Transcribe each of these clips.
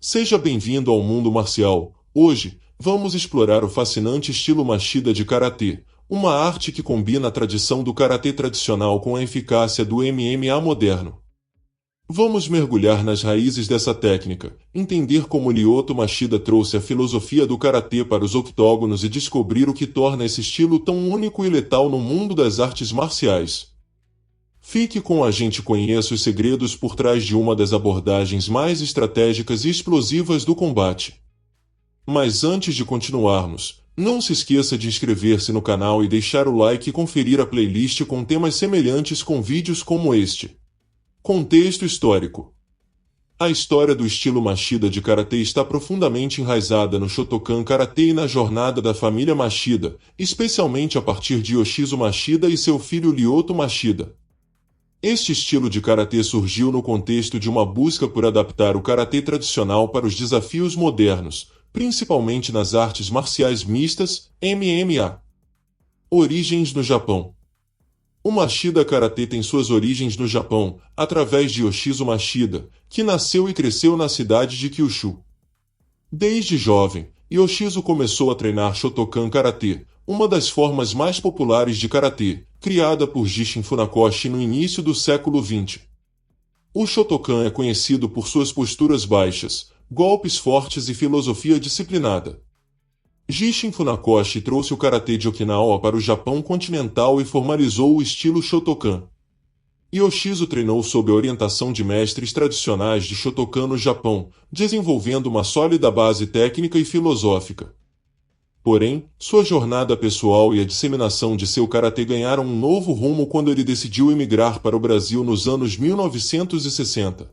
Seja bem-vindo ao mundo marcial. Hoje, vamos explorar o fascinante estilo Machida de Karatê, uma arte que combina a tradição do Karatê tradicional com a eficácia do MMA moderno. Vamos mergulhar nas raízes dessa técnica, entender como Lyoto Machida trouxe a filosofia do Karatê para os octógonos e descobrir o que torna esse estilo tão único e letal no mundo das artes marciais. Fique com a gente e conheça os segredos por trás de uma das abordagens mais estratégicas e explosivas do combate. Mas antes de continuarmos, não se esqueça de inscrever-se no canal e deixar o like e conferir a playlist com temas semelhantes com vídeos como este. Contexto histórico. A história do estilo Machida de Karatê está profundamente enraizada no Shotokan Karatê e na jornada da família Machida, especialmente a partir de Yoshizo Machida e seu filho Lyoto Machida. Este estilo de karatê surgiu no contexto de uma busca por adaptar o karatê tradicional para os desafios modernos, principalmente nas artes marciais mistas, MMA. Origens no Japão. O Machida Karatê tem suas origens no Japão, através de Yoshizo Machida, que nasceu e cresceu na cidade de Kyushu. Desde jovem, Yoshizo começou a treinar Shotokan Karatê, uma das formas mais populares de karatê, criada por Gishin Funakoshi no início do século XX. O Shotokan é conhecido por suas posturas baixas, golpes fortes e filosofia disciplinada. Gishin Funakoshi trouxe o karatê de Okinawa para o Japão continental e formalizou o estilo Shotokan. Yoshizo treinou sob a orientação de mestres tradicionais de Shotokan no Japão, desenvolvendo uma sólida base técnica e filosófica. Porém, sua jornada pessoal e a disseminação de seu karatê ganharam um novo rumo quando ele decidiu emigrar para o Brasil nos anos 1960.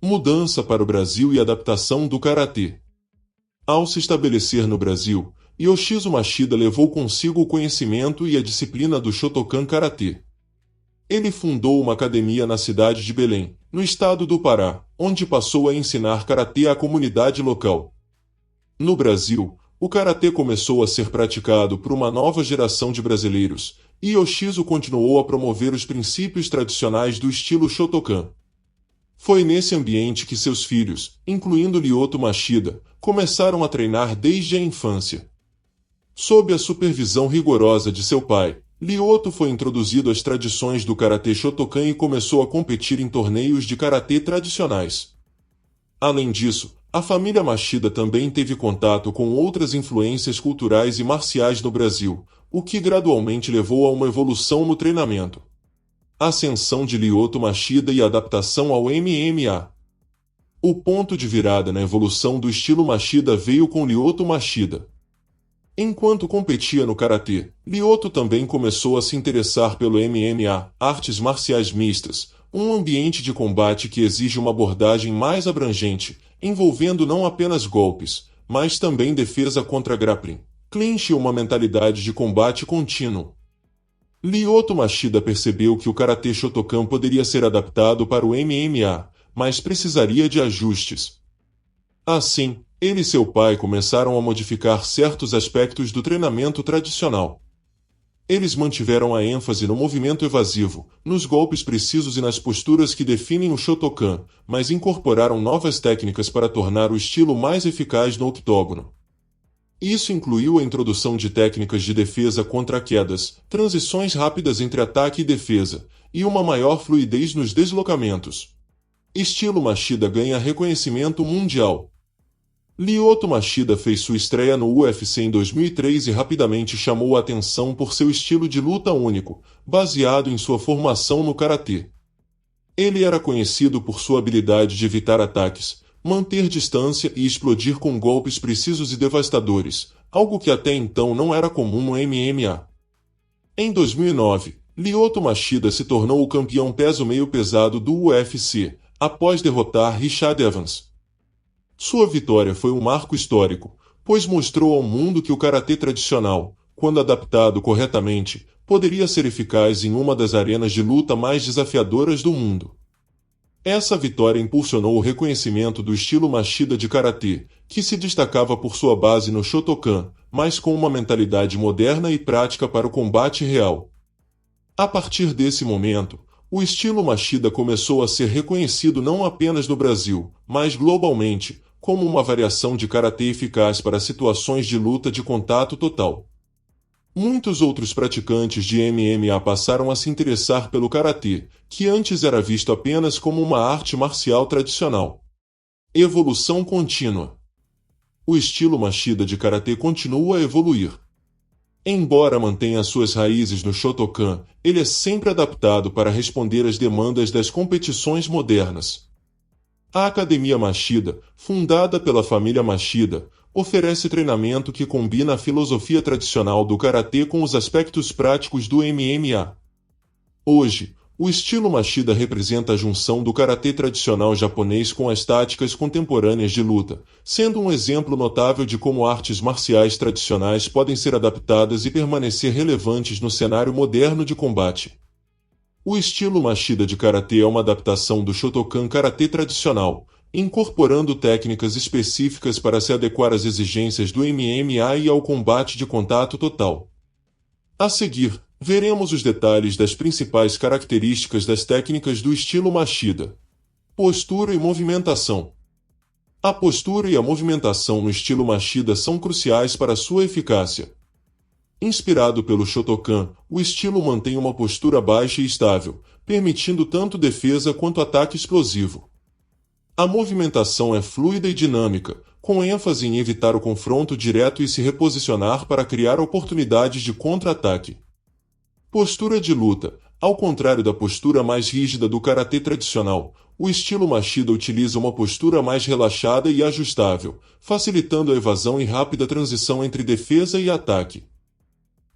Mudança para o Brasil e adaptação do karatê. Ao se estabelecer no Brasil, Yoshizo Machida levou consigo o conhecimento e a disciplina do Shotokan Karatê. Ele fundou uma academia na cidade de Belém, no estado do Pará, onde passou a ensinar karatê à comunidade local. No Brasil, o karatê começou a ser praticado por uma nova geração de brasileiros, e Yoshizo continuou a promover os princípios tradicionais do estilo Shotokan. Foi nesse ambiente que seus filhos, incluindo Lyoto Machida, começaram a treinar desde a infância. Sob a supervisão rigorosa de seu pai, Lyoto foi introduzido às tradições do karatê Shotokan e começou a competir em torneios de karatê tradicionais. Além disso, a família Machida também teve contato com outras influências culturais e marciais no Brasil, o que gradualmente levou a uma evolução no treinamento. Ascensão de Lyoto Machida e adaptação ao MMA. O ponto de virada na evolução do estilo Machida veio com Lyoto Machida. Enquanto competia no karatê, Lyoto também começou a se interessar pelo MMA, artes marciais mistas, um ambiente de combate que exige uma abordagem mais abrangente, envolvendo não apenas golpes, mas também defesa contra grappling, clinch e uma mentalidade de combate contínuo. Lyoto Machida percebeu que o karatê Shotokan poderia ser adaptado para o MMA, mas precisaria de ajustes. Assim, ele e seu pai começaram a modificar certos aspectos do treinamento tradicional. Eles mantiveram a ênfase no movimento evasivo, nos golpes precisos e nas posturas que definem o Shotokan, mas incorporaram novas técnicas para tornar o estilo mais eficaz no octógono. Isso incluiu a introdução de técnicas de defesa contra quedas, transições rápidas entre ataque e defesa, e uma maior fluidez nos deslocamentos. Estilo Machida ganha reconhecimento mundial. Lyoto Machida fez sua estreia no UFC em 2003 e rapidamente chamou a atenção por seu estilo de luta único, baseado em sua formação no karatê. Ele era conhecido por sua habilidade de evitar ataques, manter distância e explodir com golpes precisos e devastadores, algo que até então não era comum no MMA. Em 2009, Lyoto Machida se tornou o campeão peso-meio pesado do UFC, após derrotar Rashad Evans. Sua vitória foi um marco histórico, pois mostrou ao mundo que o karatê tradicional, quando adaptado corretamente, poderia ser eficaz em uma das arenas de luta mais desafiadoras do mundo. Essa vitória impulsionou o reconhecimento do estilo Machida de karatê, que se destacava por sua base no Shotokan, mas com uma mentalidade moderna e prática para o combate real. A partir desse momento, o estilo Machida começou a ser reconhecido não apenas no Brasil, mas globalmente, como uma variação de karatê eficaz para situações de luta de contato total. Muitos outros praticantes de MMA passaram a se interessar pelo karatê, que antes era visto apenas como uma arte marcial tradicional. Evolução contínua. O estilo Machida de karatê continua a evoluir. Embora mantenha suas raízes no Shotokan, ele é sempre adaptado para responder às demandas das competições modernas. A Academia Machida, fundada pela família Machida, oferece treinamento que combina a filosofia tradicional do karatê com os aspectos práticos do MMA. Hoje, o estilo Machida representa a junção do karatê tradicional japonês com as táticas contemporâneas de luta, sendo um exemplo notável de como artes marciais tradicionais podem ser adaptadas e permanecer relevantes no cenário moderno de combate. O estilo Machida de karatê é uma adaptação do Shotokan karatê tradicional, incorporando técnicas específicas para se adequar às exigências do MMA e ao combate de contato total. A seguir, veremos os detalhes das principais características das técnicas do estilo Machida. Postura e movimentação. A postura e a movimentação no estilo Machida são cruciais para sua eficácia. Inspirado pelo Shotokan, o estilo mantém uma postura baixa e estável, permitindo tanto defesa quanto ataque explosivo. A movimentação é fluida e dinâmica, com ênfase em evitar o confronto direto e se reposicionar para criar oportunidades de contra-ataque. Postura de luta. Ao contrário da postura mais rígida do karatê tradicional, o estilo Machida utiliza uma postura mais relaxada e ajustável, facilitando a evasão e rápida transição entre defesa e ataque.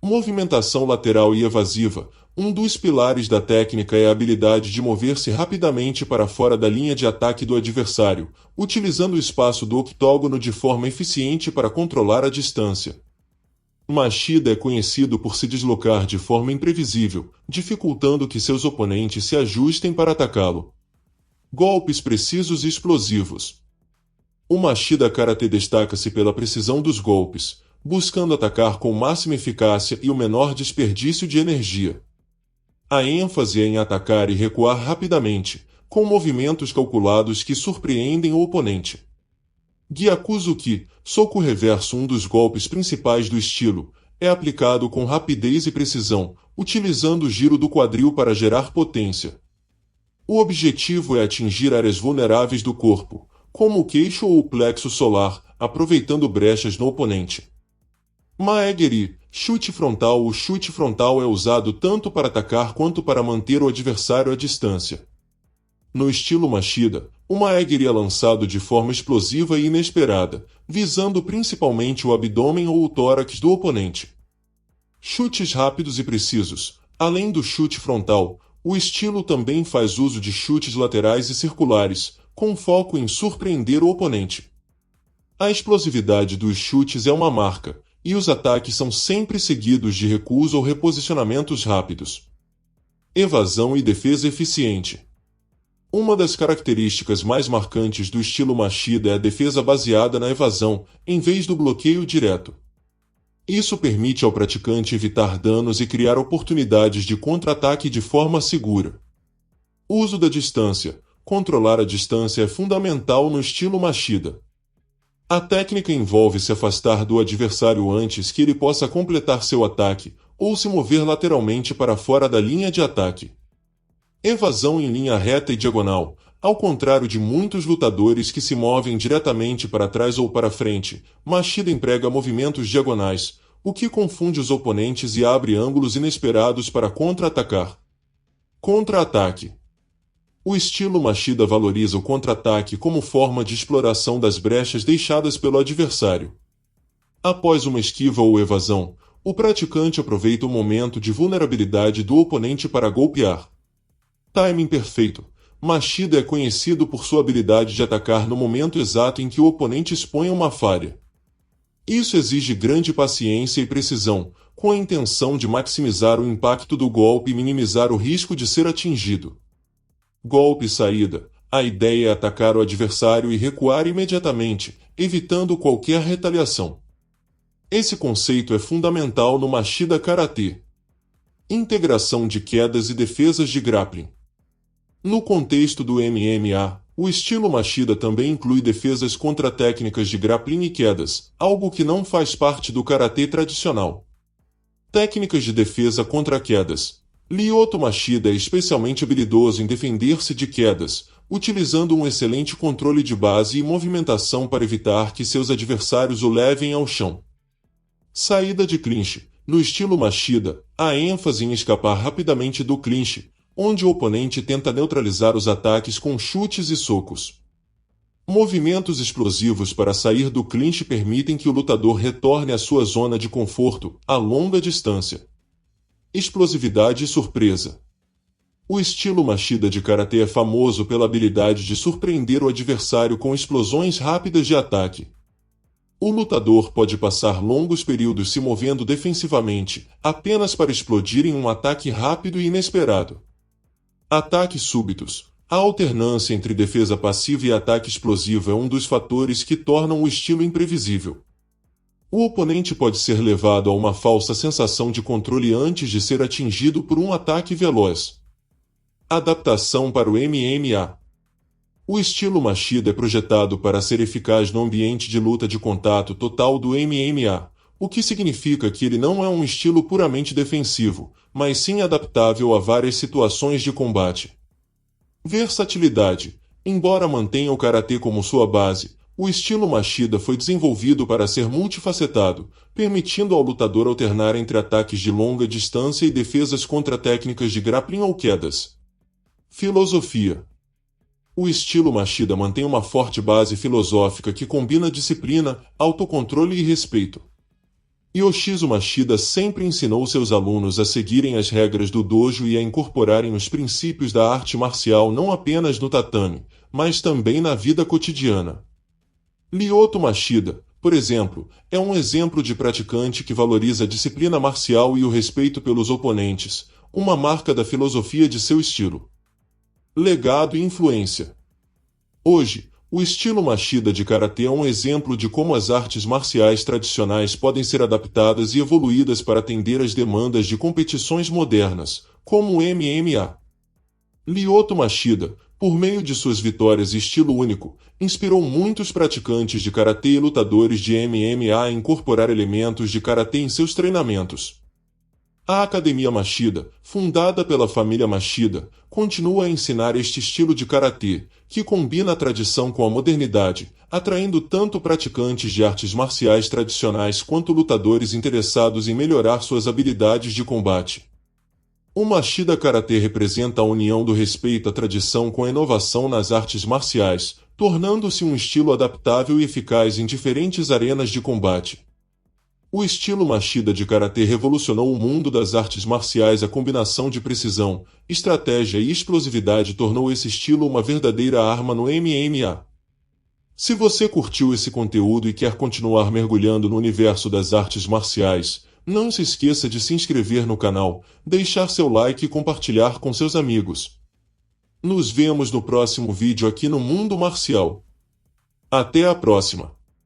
Movimentação lateral e evasiva. Um dos pilares da técnica é a habilidade de mover-se rapidamente para fora da linha de ataque do adversário, utilizando o espaço do octógono de forma eficiente para controlar a distância. Machida é conhecido por se deslocar de forma imprevisível, dificultando que seus oponentes se ajustem para atacá-lo. Golpes precisos e explosivos. O Machida Karatê destaca-se pela precisão dos golpes, buscando atacar com máxima eficácia e o menor desperdício de energia. A ênfase é em atacar e recuar rapidamente, com movimentos calculados que surpreendem o oponente. Gyakuzuki, soco reverso, um dos golpes principais do estilo, é aplicado com rapidez e precisão, utilizando o giro do quadril para gerar potência. O objetivo é atingir áreas vulneráveis do corpo, como o queixo ou o plexo solar, aproveitando brechas no oponente. Maegeri, chute frontal. O chute frontal é usado tanto para atacar quanto para manter o adversário à distância. No estilo Machida, o Maegeri é lançado de forma explosiva e inesperada, visando principalmente o abdômen ou o tórax do oponente. Chutes rápidos e precisos. Além do chute frontal, o estilo também faz uso de chutes laterais e circulares, com foco em surpreender o oponente. A explosividade dos chutes é uma marca, e os ataques são sempre seguidos de recuos ou reposicionamentos rápidos. Evasão e defesa eficiente. Uma das características mais marcantes do estilo Machida é a defesa baseada na evasão, em vez do bloqueio direto. Isso permite ao praticante evitar danos e criar oportunidades de contra-ataque de forma segura. Uso da distância. Controlar a distância é fundamental no estilo Machida. A técnica envolve se afastar do adversário antes que ele possa completar seu ataque, ou se mover lateralmente para fora da linha de ataque. Evasão em linha reta e diagonal. Ao contrário de muitos lutadores que se movem diretamente para trás ou para frente, Machida emprega movimentos diagonais, o que confunde os oponentes e abre ângulos inesperados para contra-atacar. Contra-ataque. O estilo Machida valoriza o contra-ataque como forma de exploração das brechas deixadas pelo adversário. Após uma esquiva ou evasão, o praticante aproveita o momento de vulnerabilidade do oponente para golpear. Timing perfeito. Machida é conhecido por sua habilidade de atacar no momento exato em que o oponente expõe uma falha. Isso exige grande paciência e precisão, com a intenção de maximizar o impacto do golpe e minimizar o risco de ser atingido. Golpe saída. A ideia é atacar o adversário e recuar imediatamente, evitando qualquer retaliação. Esse conceito é fundamental no Machida Karatê. Integração de quedas e defesas de grappling. No contexto do MMA, O estilo Machida também inclui defesas contra técnicas de grappling e quedas, algo que não faz parte do karatê tradicional. Técnicas de defesa contra quedas. Lyoto Machida é especialmente habilidoso em defender-se de quedas, utilizando um excelente controle de base e movimentação para evitar que seus adversários o levem ao chão. Saída de clinch. No estilo Machida, há ênfase em escapar rapidamente do clinch, onde o oponente tenta neutralizar os ataques com chutes e socos. Movimentos explosivos para sair do clinch permitem que o lutador retorne à sua zona de conforto, a longa distância. Explosividade e surpresa. O estilo Machida de karatê é famoso pela habilidade de surpreender o adversário com explosões rápidas de ataque. O lutador pode passar longos períodos se movendo defensivamente, apenas para explodir em um ataque rápido e inesperado. Ataques súbitos. A alternância entre defesa passiva e ataque explosivo é um dos fatores que tornam o estilo imprevisível. O oponente pode ser levado a uma falsa sensação de controle antes de ser atingido por um ataque veloz. Adaptação para o MMA. O estilo Machida é projetado para ser eficaz no ambiente de luta de contato total do MMA, o que significa que ele não é um estilo puramente defensivo, mas sim adaptável a várias situações de combate. Versatilidade. Embora mantenha o karatê como sua base, o estilo Machida foi desenvolvido para ser multifacetado, permitindo ao lutador alternar entre ataques de longa distância e defesas contra técnicas de grappling ou quedas. Filosofia. O estilo Machida mantém uma forte base filosófica que combina disciplina, autocontrole e respeito. Yoshizo Machida sempre ensinou seus alunos a seguirem as regras do dojo e a incorporarem os princípios da arte marcial não apenas no tatame, mas também na vida cotidiana. Lyoto Machida, por exemplo, é um exemplo de praticante que valoriza a disciplina marcial e o respeito pelos oponentes, uma marca da filosofia de seu estilo. Legado e influência. Hoje, o estilo Machida de karatê é um exemplo de como as artes marciais tradicionais podem ser adaptadas e evoluídas para atender às demandas de competições modernas, como o MMA. Lyoto Machida, por meio de suas vitórias e estilo único, inspirou muitos praticantes de karatê e lutadores de MMA a incorporar elementos de karatê em seus treinamentos. A Academia Machida, fundada pela família Machida, continua a ensinar este estilo de karatê, que combina a tradição com a modernidade, atraindo tanto praticantes de artes marciais tradicionais quanto lutadores interessados em melhorar suas habilidades de combate. O Machida Karatê representa a união do respeito à tradição com a inovação nas artes marciais, tornando-se um estilo adaptável e eficaz em diferentes arenas de combate. O estilo Machida de karatê revolucionou o mundo das artes marciais. A combinação de precisão, estratégia e explosividade tornou esse estilo uma verdadeira arma no MMA. Se você curtiu esse conteúdo e quer continuar mergulhando no universo das artes marciais, não se esqueça de se inscrever no canal, deixar seu like e compartilhar com seus amigos. Nos vemos no próximo vídeo aqui no Mundo Marcial. Até a próxima!